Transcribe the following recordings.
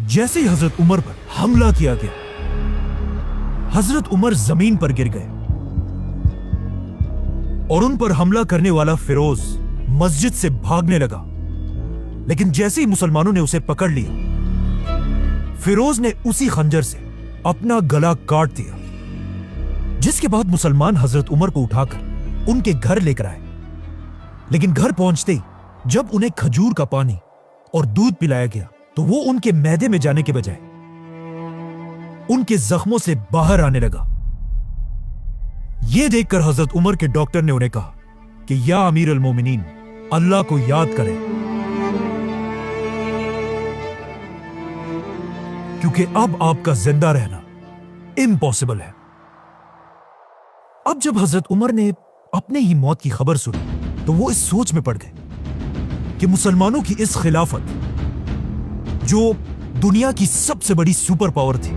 جیسے ہی حضرت عمر پر حملہ کیا گیا، حضرت عمر زمین پر گر گئے اور ان پر حملہ کرنے والا فیروز مسجد سے بھاگنے لگا، لیکن جیسے ہی مسلمانوں نے اسے پکڑ لیا، فیروز نے اسی خنجر سے اپنا گلا کاٹ دیا، جس کے بعد مسلمان حضرت عمر کو اٹھا کر ان کے گھر لے کر آئے، لیکن گھر پہنچتے ہی جب انہیں کھجور کا پانی اور دودھ پلایا گیا تو وہ ان کے معدے میں جانے کے بجائے ان کے زخموں سے باہر آنے لگا۔ یہ دیکھ کر حضرت عمر کے ڈاکٹر نے انہیں کہا کہ یا امیر المومنین، اللہ کو یاد کریں، کیونکہ اب آپ کا زندہ رہنا امپاسبل ہے۔ اب جب حضرت عمر نے اپنے ہی موت کی خبر سنی تو وہ اس سوچ میں پڑ گئے کہ مسلمانوں کی اس خلافت، جو دنیا کی سب سے بڑی سپر پاور تھی،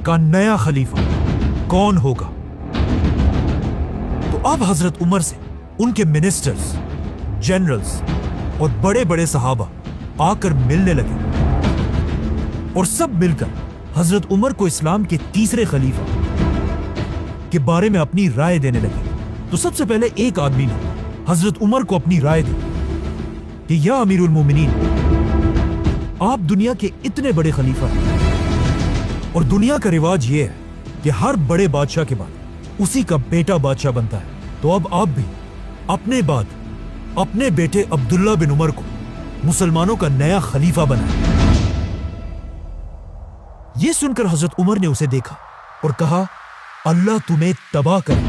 کا نیا خلیفہ کون ہوگا۔ تو اب حضرت عمر سے ان کے منسٹرز، جنرلز اور بڑے بڑے صحابہ آ کر ملنے لگے اور سب مل کر حضرت عمر کو اسلام کے تیسرے خلیفہ کے بارے میں اپنی رائے دینے لگے۔ تو سب سے پہلے ایک آدمی نے حضرت عمر کو اپنی رائے دی کہ یا امیر المومنین، آپ دنیا کے اتنے بڑے خلیفہ ہیں اور دنیا کا رواج یہ ہے کہ ہر بڑے بادشاہ کے بعد اسی کا بیٹا بادشاہ بنتا ہے، تو اب آپ بھی اپنے بعد اپنے بیٹے عبداللہ بن عمر کو مسلمانوں کا نیا خلیفہ بنائیں۔ یہ سن کر حضرت عمر نے اسے دیکھا اور کہا، اللہ تمہیں تباہ کرے،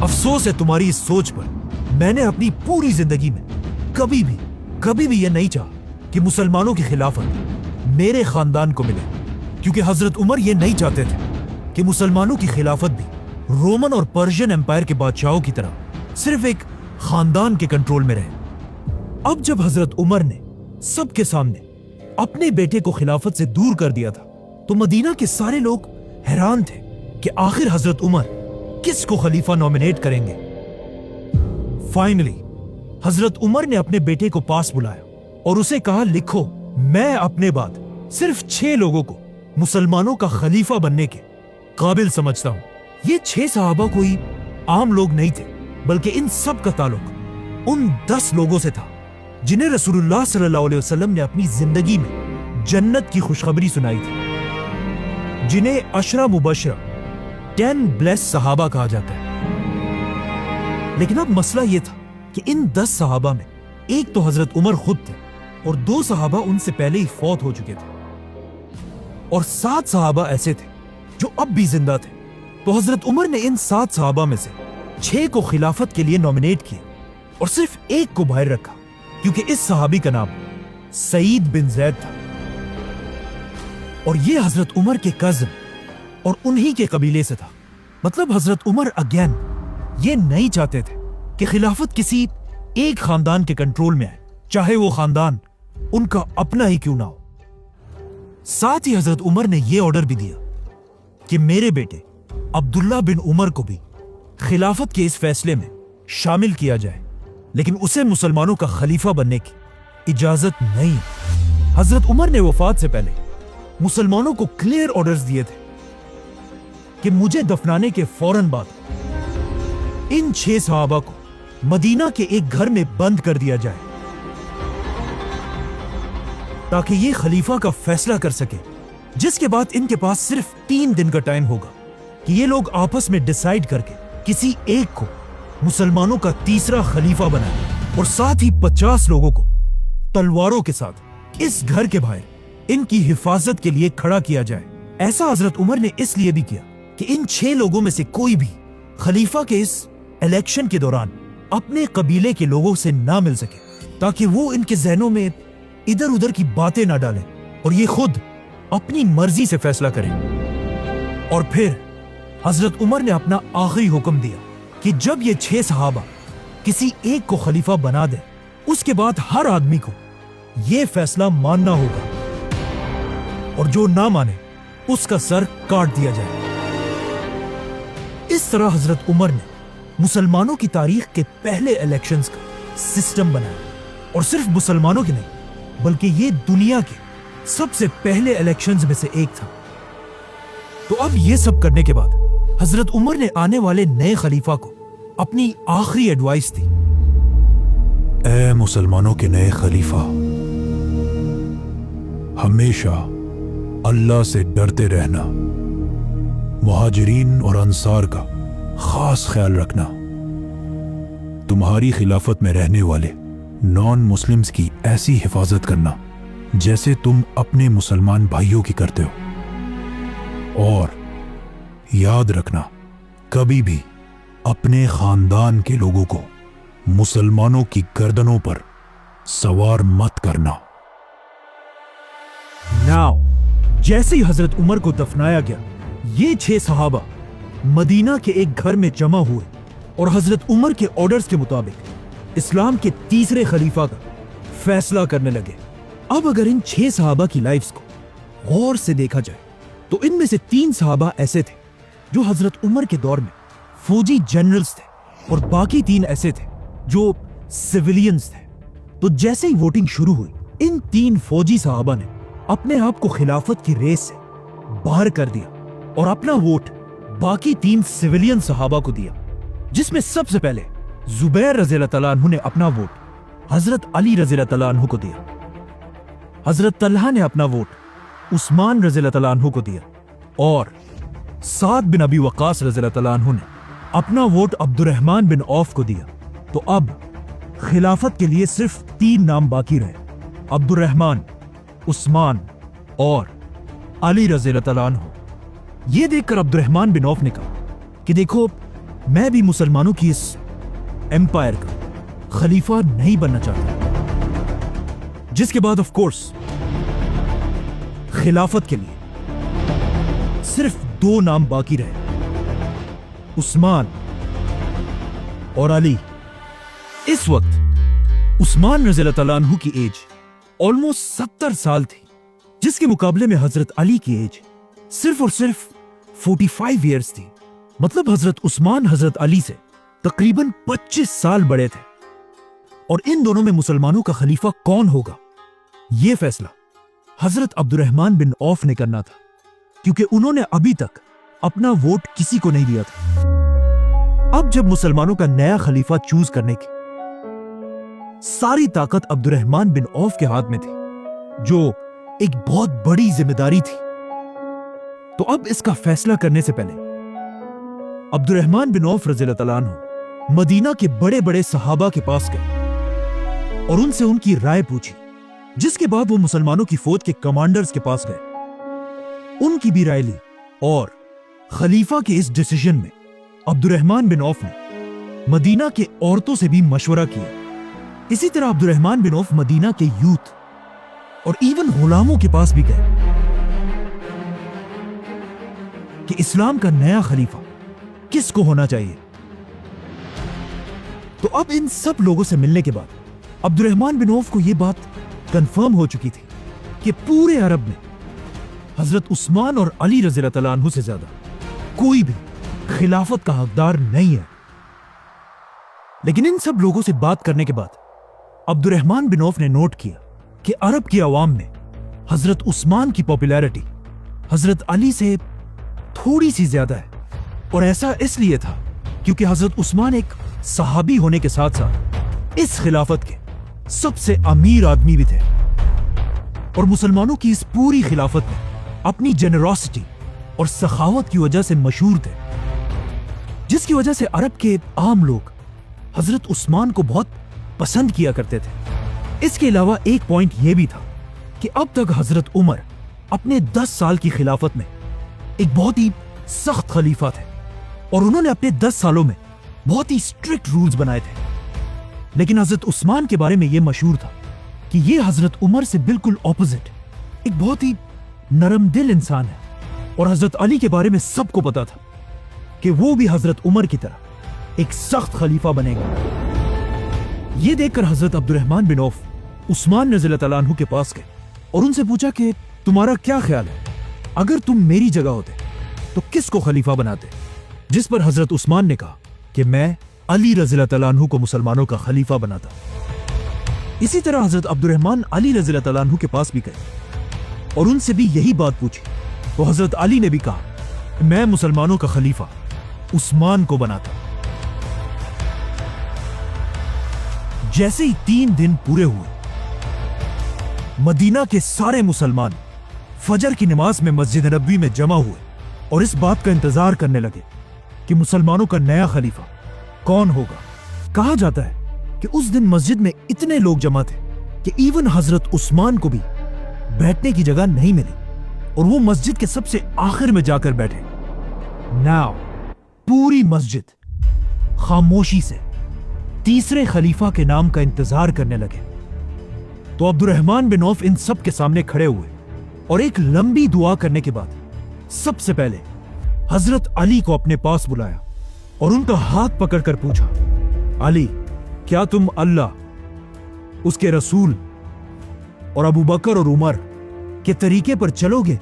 افسوس ہے تمہاری اس سوچ پر۔ میں نے اپنی پوری زندگی میں کبھی بھی یہ نہیں چاہا کہ مسلمانوں کی خلافت میرے خاندان کو ملے، کیونکہ حضرت عمر یہ نہیں چاہتے تھے کہ مسلمانوں کی خلافت بھی رومن اور پرشین امپائر کے بادشاہوں کی طرح صرف ایک خاندان کے کنٹرول میں رہے۔ اب جب حضرت عمر نے سب کے سامنے اپنے بیٹے کو خلافت سے دور کر دیا تھا تو مدینہ کے سارے لوگ حیران تھے کہ آخر حضرت عمر کس کو خلیفہ نومینیٹ کریں گے۔ فائنلی حضرت عمر نے اپنے بیٹے کو پاس بلایا اور اسے کہا، لکھو، میں اپنے بعد صرف 6 لوگوں کو مسلمانوں کا خلیفہ بننے کے قابل سمجھتا ہوں۔ یہ 6 صحابہ کوئی عام لوگ نہیں تھے، بلکہ ان سب کا تعلق ان 10 لوگوں سے تھا جنہیں رسول اللہ صلی اللہ علیہ وسلم نے اپنی زندگی میں جنت کی خوشخبری سنائی تھی، جنہیں عشرہ مبشرہ 10 بلیس صحابہ کہا جاتا ہے۔ لیکن اب مسئلہ یہ تھا کہ ان 10 صحابہ میں ایک تو حضرت عمر خود تھے اور 2 صحابہ ان سے پہلے ہی فوت ہو چکے تھے، اور 7 صحابہ ایسے تھے جو اب بھی زندہ تھے۔ تو حضرت عمر نے ان 7 صحابہ میں سے 6 کو خلافت کے لیے نومینیٹ کیا اور صرف ایک کو باہر رکھا، کیونکہ اس صحابی کا نام سعید بن زید تھا، اور یہ حضرت عمر کے کزن اور انہی کے قبیلے سے تھا۔ مطلب حضرت عمر اگین یہ نہیں چاہتے تھے کہ خلافت کسی ایک خاندان کے کنٹرول میں آئے، چاہے وہ خاندان ان کا اپنا ہی کیوں نہ ہو۔ ساتھ ہی حضرت عمر نے یہ آرڈر بھی دیا کہ میرے بیٹے عبداللہ بن عمر کو بھی خلافت کے اس فیصلے میں شامل کیا جائے، لیکن اسے مسلمانوں کا خلیفہ بننے کی اجازت نہیں۔ حضرت عمر نے وفات سے پہلے مسلمانوں کو کلیئر آرڈرز دیے تھے کہ مجھے دفنانے کے فوراً بعد ان 6 صحابہ کو مدینہ کے ایک گھر میں بند کر دیا جائے تاکہ یہ خلیفہ کا فیصلہ کر سکے، جس کے بعد ان کے پاس صرف 3 دن کا ٹائم ہوگا کہ یہ لوگ آپس میں ڈیسائیڈ کر کے کسی ایک کو مسلمانوں کا تیسرا خلیفہ بنائے، اور ساتھ ہی 50 لوگوں کو تلواروں کے ساتھ اس گھر کے باہر ان کی حفاظت کے لیے کھڑا کیا جائے۔ ایسا حضرت عمر نے اس لیے بھی کیا کہ ان 6 لوگوں میں سے کوئی بھی خلیفہ کے اس الیکشن کے دوران اپنے قبیلے کے لوگوں سے نہ مل سکے، تاکہ وہ ان کے ذہنوں میں ادھر ادھر کی باتیں نہ ڈالیں اور یہ خود اپنی مرضی سے فیصلہ کریں۔ اور پھر حضرت عمر نے اپنا آخری حکم دیا کہ جب یہ 6 صحابہ کسی ایک کو خلیفہ بنا دیں، اس کے بعد ہر آدمی کو یہ فیصلہ ماننا ہوگا، اور جو نہ مانے اس کا سر کاٹ دیا جائے۔ اس طرح حضرت عمر نے مسلمانوں کی تاریخ کے پہلے الیکشنز کا سسٹم بنایا، اور صرف مسلمانوں کے نہیں बल्कि ये दुनिया के सबसे पहले इलेक्शंस में से एक था। तो अब ये सब करने के बाद हजरत उमर ने आने वाले नए खलीफा को अपनी आखिरी एडवाइस दी। ए मुसलमानों के नए खलीफा, हमेशा अल्लाह से डरते रहना, मुहाजिरीन और अंसार का खास ख्याल रखना, तुम्हारी खिलाफत में रहने वाले नॉन मुस्लिम्स की ऐसी हिफाजत करना जैसे तुम अपने मुसलमान भाइयों की करते हो, और याद रखना कभी भी अपने खानदान के लोगों को मुसलमानों की गर्दनों पर सवार मत करना। नाउ जैसे ही हजरत उमर को दफनाया गया, ये 6 सहाबा मदीना के एक घर में जमा हुए और हजरत उमर के ऑर्डर्स के मुताबिक इस्लाम के तीसरे खलीफा का फैसला करने लगे। अब अगर इन 6 सहाबा की लाइफ्स को गौर से देखा जाए तो इनमें से 3 सहाबा ऐसे थे जो हजरत उमर के दौर में फौजी जनरल्स थे और बाकी 3 ऐसे थे जो सिविलियंस थे। तो जैसे ही वोटिंग शुरू हुई, इन 3 फौजी सहाबा ने अपने आप को खिलाफत की रेस से बाहर कर दिया और अपना वोट बाकी 3 सिविलियन सहाबा को दिया, जिसमें सबसे पहले जुबैर रज़ियल्लाहु तआला अन्हु ने अपना वोट हजरत अली रज़ियल्लाहु तआला अन्हु को दिया। हजरत तलहा ने अपना वोट उस्मान रज़ियल्लाहु तआला अन्हु को दिया और साद बिन अबी वक़ास रज़ियल्लाहु तआला अन्हु ने अपना वोट अब्दुर्रहमान बिन औफ को दिया। तो अब खिलाफत के लिए सिर्फ 3 नाम बाकी रहे, अब्दुर्रहमान, उस्मान और अली रज़ियल्लाहु तआला अन्हु। ये देखकर अब्दुर्रहमान बिन औफ ने कहा कि देखो, मैं भी मुसलमानों की इस एम्पायर का खलीफा नहीं बनना चाहता। जिसके बाद ऑफ कोर्स खिलाफत के लिए सिर्फ 2 नाम बाकी रहे, उस्मान और अली। इस वक्त उस्मान रज़ियल्लाहु तआला अन्हु की एज ऑलमोस्ट 70 साल थी, जिसके मुकाबले में हजरत अली की एज सिर्फ और सिर्फ 45 इयर्स थी। मतलब हजरत उस्मान हजरत अली से तकरीबन 25 साल बड़े थे। और इन दोनों में मुसलमानों का खलीफा कौन होगा, यह फैसला हजरत अब्दुर्रहमान बिन औफ ने करना था, क्योंकि उन्होंने अभी तक अपना वोट किसी को नहीं दिया था। अब जब मुसलमानों का नया खलीफा चूज करने की सारी ताकत अब्दुर्रहमान बिन औफ के हाथ में थी, जो एक बहुत बड़ी जिम्मेदारी थी। तो अब इसका फैसला करने से पहले अब्दुर्रहमान बिन औफ रज़ियल्लाहु तआला अन्हु मदीना के बड़े बड़े सहाबा के पास गए और उनसे उनकी राय पूछी, जिसके बाद वो मुसलमानों की फौज के कमांडर्स के पास गए, उनकी भी राय ली और खलीफा के इस डिसीजन में अब्दुर्रहमान बिन औफ ने मदीना के औरतों से भी मशवरा किया। इसी तरह अब्दुर्रहमान बिन औफ मदीना के यूथ और इवन गुलामों के पास भी गए कि इस्लाम का नया खलीफा किसको होना चाहिए। तो अब इन सब लोगों से मिलने के बाद अब्दुर्रहमान बिन औफ को यह बात कंफर्म हो चुकी थी कि पूरे अरब में हजरत उस्मान और अली रज़ियल्लाहु तआला अन्हु से ज्यादा कोई भी खिलाफत का हकदार नहीं है। लेकिन इन सब लोगों से बात करने के बाद अब्दुर्रहमान बिन औफ ने नोट किया कि अरब की आवाम में हजरत उस्मान की पॉपुलैरिटी हजरत अली से थोड़ी सी ज्यादा है। और ऐसा इसलिए था क्योंकि हजरत उस्मान एक सहाबी होने के साथ साथ इस खिलाफत के सबसे अमीर आदमी भी थे और मुसलमानों की इस पूरी खिलाफत में अपनी जेनरोसिटी और सखावत की वजह से मशहूर थे, जिसकी वजह से अरब के आम लोग हजरत उस्मान को बहुत पसंद किया करते थे। इसके अलावा एक पॉइंट यह भी था कि अब तक हजरत उमर अपने 10 साल की खिलाफत में एक बहुत ही सख्त खलीफा थे और उन्होंने अपने 10 सालों में बहुत ही स्ट्रिक्ट रूल्स बनाए थे। लेकिन हजरत उस्मान के बारे में यह मशहूर था कि यह हजरत उमर से बिल्कुल ऑपोजिट एक बहुत ही नरम दिल इंसान है। और हजरत अली के बारे में सबको पता था कि वो भी हजरत उमर की तरह एक सख्त खलीफा बनेगा। यह देखकर हजरत अब्दुर्रहमान बिन औफ उस्मान रज़ियल्लाहु तआला अन्हु के पास गए और उनसे पूछा कि तुम्हारा क्या ख्याल है, अगर तुम मेरी जगह होते तो किसको खलीफा बनाते। जिस पर हजरत उस्मान ने कहा कि मैं अली रज़ियल्लाहु तआला अन्हु को मुसलमानों का खलीफा बनाता। इसी तरह हजरत अब्दुर्रहमान अली रज़ियल्लाहु तआला अन्हु के पास भी गए और उनसे भी यही बात पूछी। तो हजरत अली ने भी कहा, मैं मुसलमानों का खलीफा उस्मान को बनाता। जैसे ही 3 दिन पूरे हुए, मदीना के सारे मुसलमान फजर की नमाज में मस्जिद नबवी में जमा हुए और इस बात का इंतजार करने लगे कि मुसलमानों का नया खलीफा कौन होगा। कहा जाता है कि उस दिन मस्जिद में इतने लोग जमा थे कि इवन हजरत उस्मान को भी बैठने की जगह नहीं मिली और वो मस्जिद के सबसे आखिर में जाकर बैठे। नाउ पूरी मस्जिद खामोशी से तीसरे खलीफा के नाम का इंतजार करने लगे। तो अब्दुर्रहमान बिन औफ इन सब के सामने खड़े हुए और एक लंबी दुआ करने के बाद सबसे पहले हजरत अली को अपने पास बुलाया और उनका हाथ पकड़कर पूछा, अली, क्या तुम अल्लाह, उसके रसूल और अबू बकर और उमर के तरीके पर चलोगे?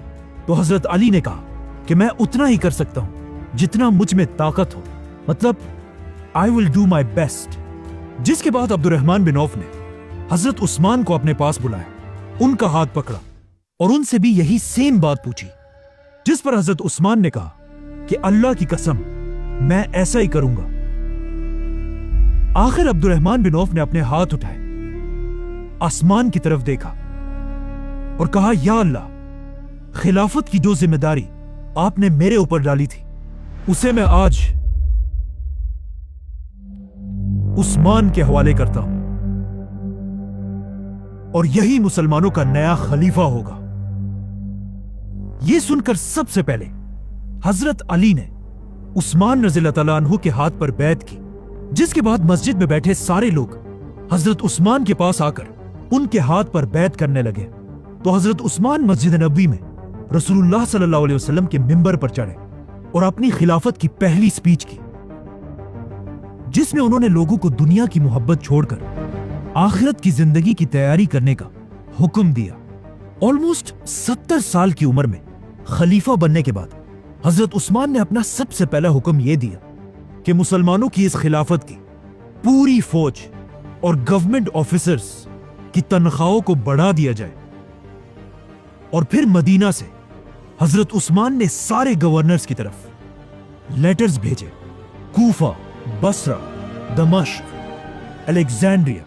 तो हजरत अली ने कहा कि मैं उतना ही कर सकता हूं जितना मुझ में ताकत हो, मतलब I will do my best. जिसके बाद अब्दुर्रहमान बिन औफ ने हजरत उस्मान को अपने पास बुलाया, उनका हाथ पकड़ा और उनसे भी यही सेम बात पूछी, जिस पर हजरत उस्मान ने कहा कि अल्लाह की कसम, मैं ऐसा ही करूंगा। आखिर अब्दुर्रहमान बिन औफ ने अपने हाथ उठाए, आसमान की तरफ देखा और कहा, या अल्लाह, खिलाफत की जो जिम्मेदारी आपने मेरे ऊपर डाली थी उसे मैं आज उस्मान के हवाले करता हूं और यही मुसलमानों का नया खलीफा होगा। यह सुनकर सबसे पहले हजरत अली ने उस्मान रज़ियल्लाहु तआला अन्हु के हाथ पर बैत की, जिसके बाद मस्जिद में बैठे सारे लोग हजरत उस्मान के पास आकर उनके हाथ पर बैत करने लगे। तो हजरत उस्मान मस्जिद नबवी में रसूलुल्लाह सल्लल्लाहु अलैहि वसल्लम के मिंबर पर चढ़े और अपनी खिलाफत की पहली स्पीच की, जिसमें उन्होंने लोगों को दुनिया की मोहब्बत छोड़कर आखिरत की जिंदगी की तैयारी करने का हुक्म दिया। ऑलमोस्ट 70 साल की उम्र में खलीफा बनने के बाद हजरत उस्मान ने अपना सबसे पहला हुक्म यह दिया कि मुसलमानों की इस खिलाफत की पूरी फौज और गवर्नमेंट ऑफिसर्स की तनख्वाहों को बढ़ा दिया जाए। और फिर मदीना से हजरत उस्मान ने सारे गवर्नर्स की तरफ लेटर्स भेजे, कूफा, बसरा, दमश्क, अलेक्जेंड्रिया।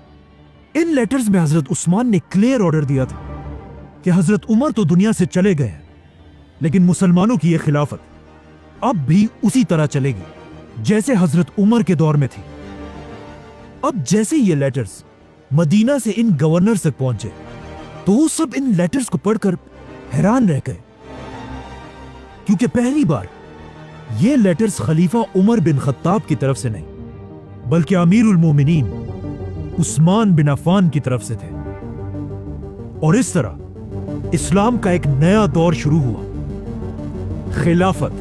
इन लेटर्स में हजरत उस्मान ने क्लियर ऑर्डर दिया था कि हजरत उमर तो दुनिया से चले गए हैं, लेकिन मुसलमानों की यह खिलाफत अब भी उसी तरह चलेगी जैसे हजरत उमर के दौर में थी। अब जैसे ये लेटर्स मदीना से इन गवर्नर्स तक पहुंचे तो वो सब इन लेटर्स को पढ़कर हैरान रह गए, क्योंकि पहली बार ये लेटर्स खलीफा उमर बिन खत्ताब की तरफ से नहीं बल्कि अमीरुल मोमिनीन उस्मान बिन अफ़ान की तरफ से थे। और इस तरह इस्लाम का एक नया दौर शुरू हुआ, खिलाफत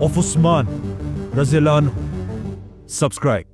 ऑफ उस्मान रज़ियल्लाहु अन्हु। सब्सक्राइब।